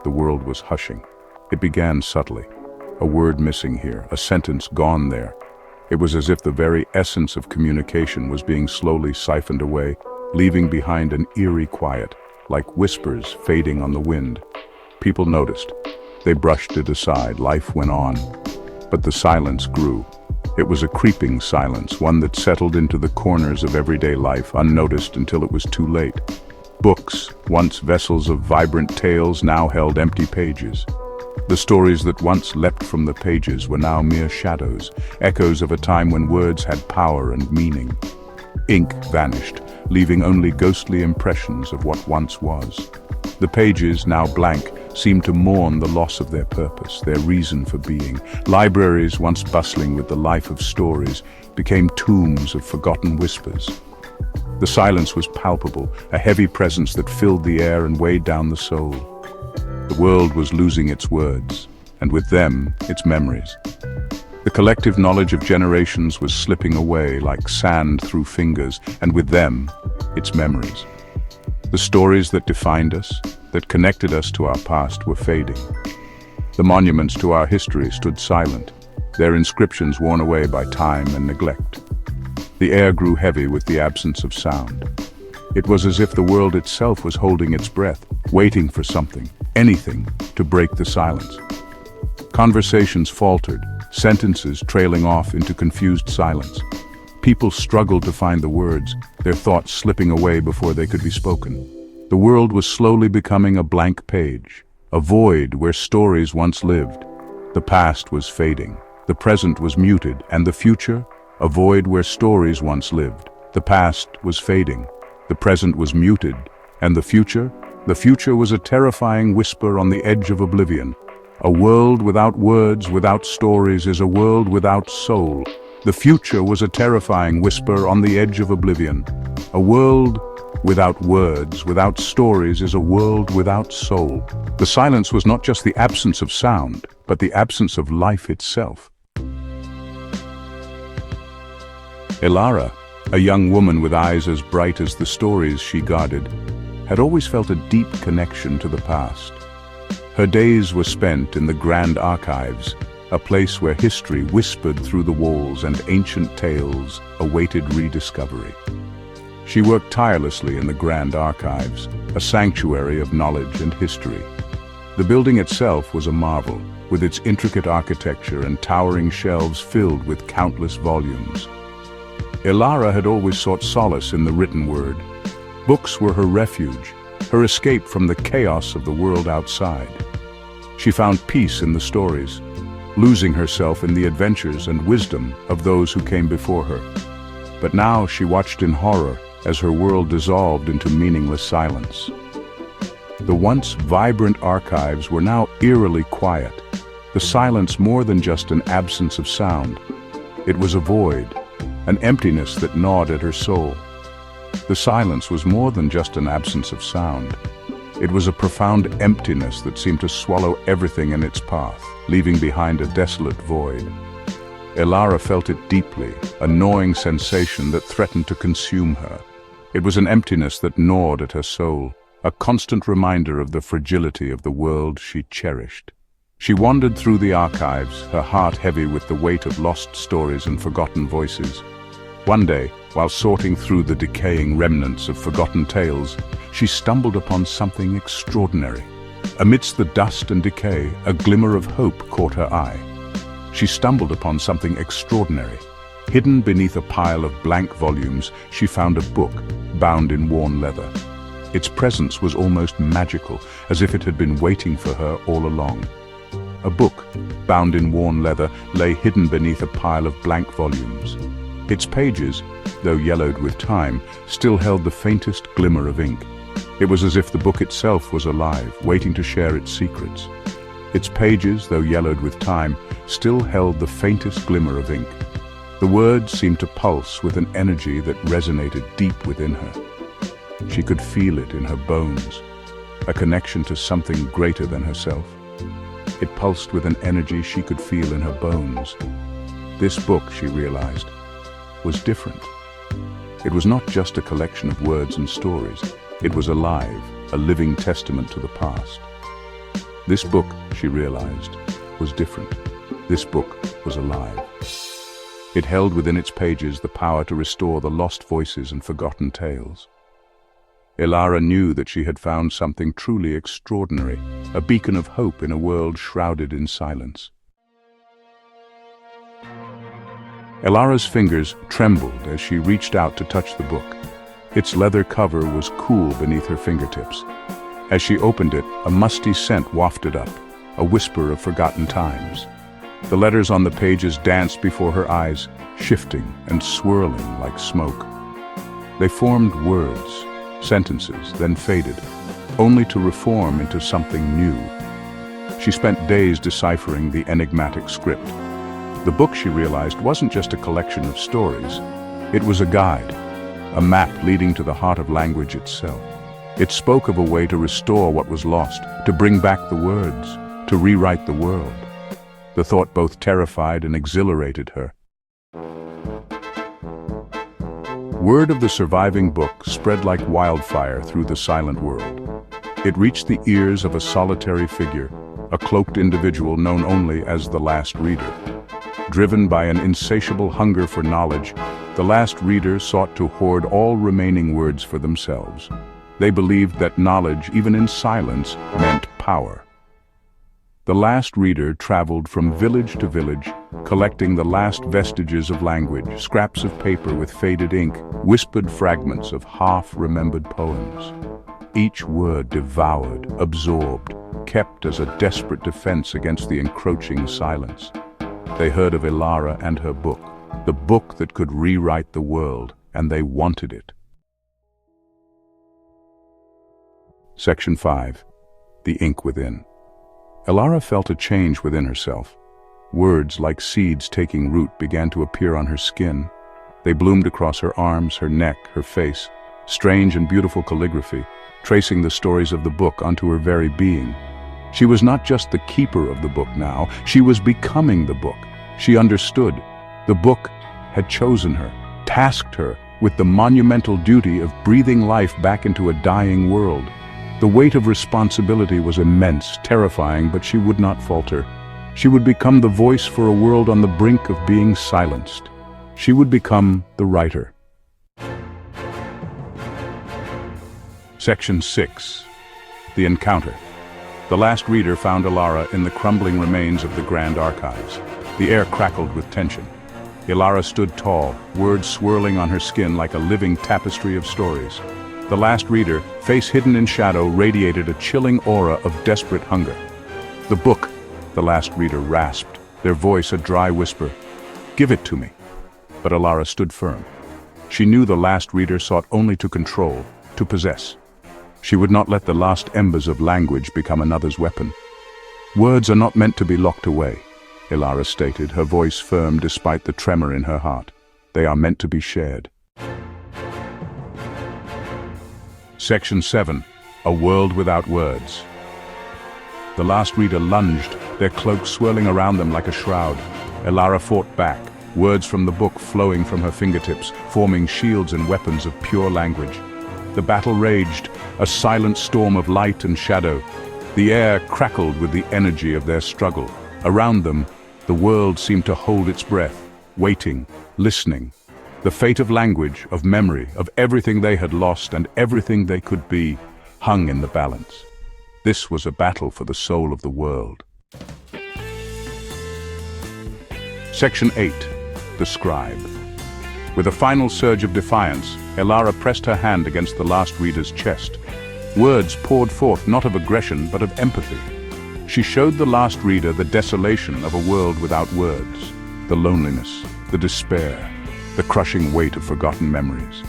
the world was hushing. It began subtly. A word missing here, a sentence gone there. It was as if the very essence of communication was being slowly siphoned away, leaving behind an eerie quiet, like whispers fading on the wind. People noticed. They brushed it aside. Life went on. But the silence grew. It was a creeping silence, one that settled into the corners of everyday life, unnoticed until it was too late. Books, once vessels of vibrant tales, now held empty pages. The stories that once leapt from the pages were now mere shadows, echoes of a time when words had power and meaning. Ink vanished, leaving only ghostly impressions of what once was. The pages, now blank, seemed to mourn the loss of their purpose, their reason for being. Libraries, once bustling with the life of stories, became tombs of forgotten whispers. The silence was palpable, a heavy presence that filled the air and weighed down the soul. The world was losing its words, and with them, its memories. The collective knowledge of generations was slipping away like sand through fingers, and with them, its memories. The stories that defined us, that connected us to our past, were fading. The monuments to our history stood silent, their inscriptions worn away by time and neglect. The air grew heavy with the absence of sound. It was as if the world itself was holding its breath, waiting for something, anything, to break the silence. Conversations faltered, sentences trailing off into confused silence. People struggled to find the words, their thoughts slipping away before they could be spoken. The world was slowly becoming a blank page, a void where stories once lived. The past was fading, the present was muted, and the future, a void where stories once lived. The past was fading, the present was muted, and the future was a terrifying whisper on the edge of oblivion. A world without words, without stories, is a world without soul. The future was a terrifying whisper on the edge of oblivion. A world without words, without stories, is a world without soul. The silence was not just the absence of sound, but the absence of life itself. Elara, a young woman with eyes as bright as the stories she guarded, had always felt a deep connection to the past. Her days were spent in the Grand Archives, a place where history whispered through the walls and ancient tales awaited rediscovery. She worked tirelessly in the Grand Archives, a sanctuary of knowledge and history. The building itself was a marvel, with its intricate architecture and towering shelves filled with countless volumes. Elara had always sought solace in the written word. Books were her refuge, her escape from the chaos of the world outside. She found peace in the stories, losing herself in the adventures and wisdom of those who came before her. But now she watched in horror as her world dissolved into meaningless silence. The once vibrant archives were now eerily quiet, the silence more than just an absence of sound. It was a void, an emptiness that gnawed at her soul. The silence was more than just an absence of sound. It was a profound emptiness that seemed to swallow everything in its path, leaving behind a desolate void. Elara felt it deeply, a gnawing sensation that threatened to consume her. It was an emptiness that gnawed at her soul, a constant reminder of the fragility of the world she cherished. She wandered through the archives, her heart heavy with the weight of lost stories and forgotten voices. One day, while sorting through the decaying remnants of forgotten tales, she stumbled upon something extraordinary. Amidst the dust and decay, a glimmer of hope caught her eye. She stumbled upon something extraordinary. Hidden beneath a pile of blank volumes, she found a book, bound in worn leather. Its presence was almost magical, as if it had been waiting for her all along. A book, bound in worn leather, lay hidden beneath a pile of blank volumes. Its pages, though yellowed with time, still held the faintest glimmer of ink. It was as if the book itself was alive, waiting to share its secrets. Its pages, though yellowed with time, still held the faintest glimmer of ink. The words seemed to pulse with an energy that resonated deep within her. She could feel it in her bones, a connection to something greater than herself. It pulsed with an energy she could feel in her bones. This book, she realized, was different. It was not just a collection of words and stories. It was alive, a living testament to the past. This book, she realized, was different. This book was alive. It held within its pages the power to restore the lost voices and forgotten tales. Elara knew that she had found something truly extraordinary, a beacon of hope in a world shrouded in silence. Elara's fingers trembled as she reached out to touch the book. Its leather cover was cool beneath her fingertips. As she opened it, a musty scent wafted up, a whisper of forgotten times. The letters on the pages danced before her eyes, shifting and swirling like smoke. They formed words, sentences, then faded, only to reform into something new. She spent days deciphering the enigmatic script. The book, she realized, wasn't just a collection of stories. It was a guide, a map leading to the heart of language itself. It spoke of a way to restore what was lost, to bring back the words, to rewrite the world. The thought both terrified and exhilarated her. Word of the surviving book spread like wildfire through the silent world. It reached the ears of a solitary figure, a cloaked individual known only as the Last Reader. Driven by an insatiable hunger for knowledge, the Last Reader sought to hoard all remaining words for themselves. They believed that knowledge, even in silence, meant power. The Last Reader traveled from village to village, collecting the last vestiges of language, scraps of paper with faded ink, whispered fragments of half-remembered poems. Each word devoured, absorbed, kept as a desperate defense against the encroaching silence. They heard of Elara and her book, the book that could rewrite the world, and they wanted it. Section 5. The Ink Within. Elara felt a change within herself. Words like seeds taking root began to appear on her skin. They bloomed across her arms, her neck, her face, strange and beautiful calligraphy, tracing the stories of the book onto her very being. She was not just the keeper of the book now, she was becoming the book. She understood. The book had chosen her, tasked her with the monumental duty of breathing life back into a dying world. The weight of responsibility was immense, terrifying, but she would not falter. She would become the voice for a world on the brink of being silenced. She would become the writer. Section 6. The Encounter. The Last Reader found Elara in the crumbling remains of the Grand Archives. The air crackled with tension. Elara stood tall, words swirling on her skin like a living tapestry of stories. The Last Reader, face hidden in shadow, radiated a chilling aura of desperate hunger. "The book," the Last Reader rasped, their voice a dry whisper. "Give it to me." But Elara stood firm. She knew the Last Reader sought only to control, to possess. She would not let the last embers of language become another's weapon. "Words are not meant to be locked away," Elara stated, her voice firm despite the tremor in her heart. "They are meant to be shared." Section 7. A World Without Words. The Last Reader lunged, their cloaks swirling around them like a shroud. Elara fought back, words from the book flowing from her fingertips, forming shields and weapons of pure language. The battle raged, a silent storm of light and shadow. The air crackled with the energy of their struggle. Around them, the world seemed to hold its breath, waiting, listening. The fate of language, of memory, of everything they had lost and everything they could be, hung in the balance. This was a battle for the soul of the world. Section 8. The Scribe. With a final surge of defiance, Elara pressed her hand against the Last Reader's chest. Words poured forth not of aggression but of empathy. She showed the Last Reader the desolation of a world without words, the loneliness, the despair, the crushing weight of forgotten memories.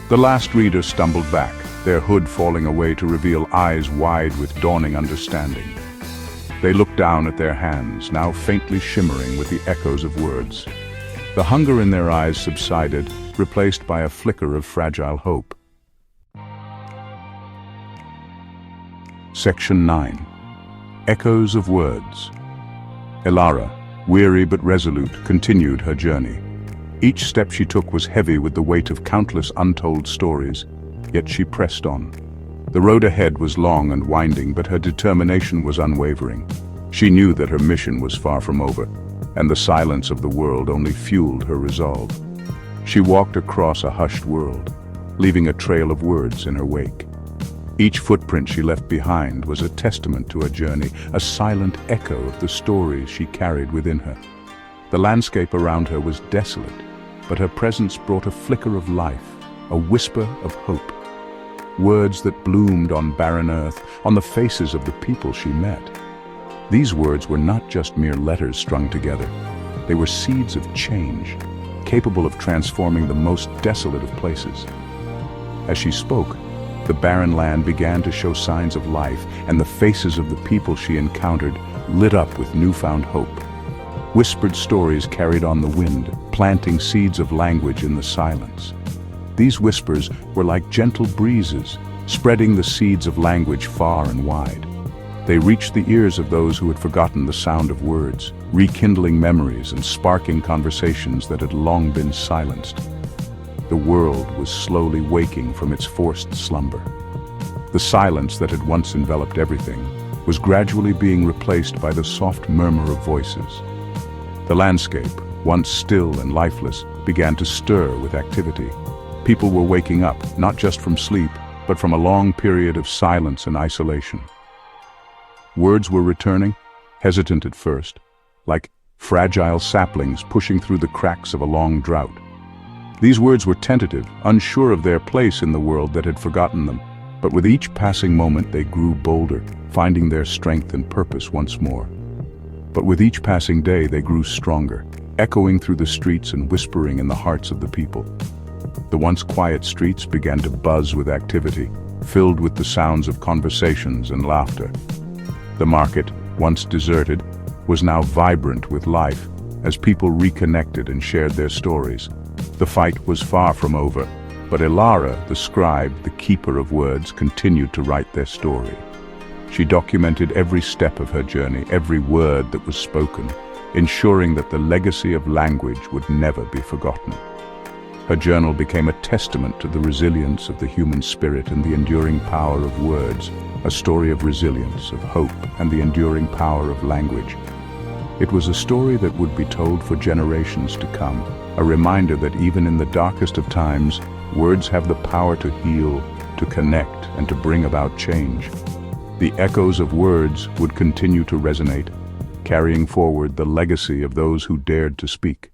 The Last Reader stumbled back, their hood falling away to reveal eyes wide with dawning understanding. They looked down at their hands, now faintly shimmering with the echoes of words. The hunger in their eyes subsided, replaced by a flicker of fragile hope. Section 9. Echoes of Words. Elara, weary but resolute, continued her journey. Each step she took was heavy with the weight of countless untold stories, yet she pressed on. The road ahead was long and winding, but her determination was unwavering. She knew that her mission was far from over, and the silence of the world only fueled her resolve. She walked across a hushed world, leaving a trail of words in her wake. Each footprint she left behind was a testament to her journey, a silent echo of the stories she carried within her. The landscape around her was desolate, but her presence brought a flicker of life, a whisper of hope. Words that bloomed on barren earth, on the faces of the people she met. These words were not just mere letters strung together. They were seeds of change, capable of transforming the most desolate of places. As she spoke, the barren land began to show signs of life, and the faces of the people she encountered lit up with newfound hope. Whispered stories carried on the wind, planting seeds of language in the silence. These whispers were like gentle breezes, spreading the seeds of language far and wide. They reached the ears of those who had forgotten the sound of words, rekindling memories and sparking conversations that had long been silenced. The world was slowly waking from its forced slumber. The silence that had once enveloped everything was gradually being replaced by the soft murmur of voices. The landscape, once still and lifeless, began to stir with activity. People were waking up, not just from sleep, but from a long period of silence and isolation. Words were returning, hesitant at first, like fragile saplings pushing through the cracks of a long drought. These words were tentative, unsure of their place in the world that had forgotten them, but with each passing moment they grew bolder, finding their strength and purpose once more. But with each passing day they grew stronger, echoing through the streets and whispering in the hearts of the people. The once quiet streets began to buzz with activity, filled with the sounds of conversations and laughter. The market, once deserted, was now vibrant with life as people reconnected and shared their stories. The fight was far from over, but Elara, the scribe, the keeper of words, continued to write their story. She documented every step of her journey, every word that was spoken, ensuring that the legacy of language would never be forgotten. Her journal became a testament to the resilience of the human spirit and the enduring power of words, a story of resilience, of hope, and the enduring power of language. It was a story that would be told for generations to come, a reminder that even in the darkest of times, words have the power to heal, to connect, and to bring about change. The echoes of words would continue to resonate, carrying forward the legacy of those who dared to speak.